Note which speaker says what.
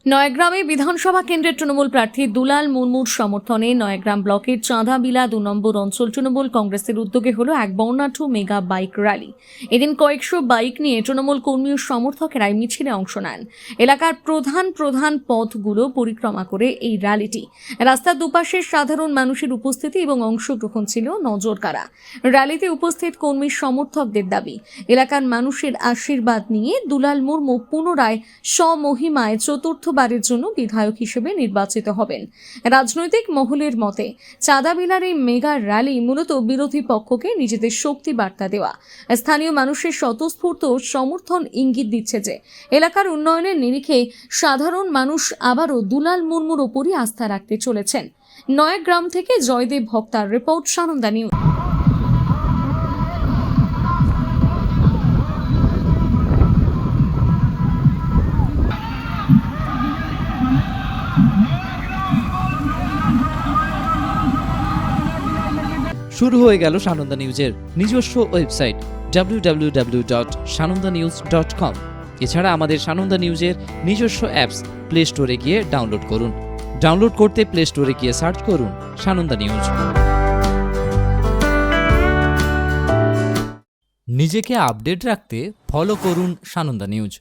Speaker 1: নয়াগ্রামে বিধানসভা কেন্দ্রের তৃণমূল প্রার্থী দুলাল মুর্মুর সমর্থনে নয়াগ্রাম ব্লকের চাঁদাবিলা ২ নম্বর অঞ্চল তৃণমূল কংগ্রেসের উদ্যোগে হলো এক বর্ণাঢ্য মেগা বাইক র্যালি। এদিন কয়েকশো বাইক নিয়ে তৃণমূল কর্মী ও সমর্থকেরা এই মিছিলে অংশ নেন। এলাকার প্রধান পথগুলো পরিক্রমা করে এই র্যালিটি। রাস্তার দুপাশে সাধারণ মানুষের উপস্থিতি এবং অংশগ্রহণ ছিল নজরকাড়া। র্যালিতে উপস্থিত কর্মী সমর্থকদের দাবি, এলাকার মানুষের আশীর্বাদ নিয়ে দুলাল মুর্মু পুনরায় স্বমহিমায় চতুর্থবারের জন্য বিধায়ক হিসেবে নির্বাচিত হবেন। রাজনৈতিক মহলের মতে চাঁদাবিলার এই মেগা র্যালি মূলত বিরোধী পক্ষকে নিজেদের শক্তি বার্তা দেওয়া। স্থানীয় মানুষের স্বতঃস্ফূর্ত সমর্থন ইঙ্গিত দিচ্ছে যে এলাকার উন্নয়নের নিরিখে সাধারণ মানুষ আবারও দুলাল মুর্মুর ওপরই আস্থা রাখতে চলেছেন। নয়াগ্রাম থেকে জয়দেব ভক্তার রিপোর্ট, সানন্দা নিউজ।
Speaker 2: শুরু হয়ে গেল সানন্দা নিউজের নিজস্ব ওয়েবসাইট www.sanondanews.com। এছাড়া আমাদের সানন্দা নিউজের নিজস্ব অ্যাপস প্লে স্টোরে গিয়ে ডাউনলোড করুন। ডাউনলোড করতে প্লে স্টোরে গিয়ে সার্চ করুন সানন্দা নিউজ।
Speaker 3: নিজেকে আপডেট রাখতে ফলো করুন সানন্দা নিউজ।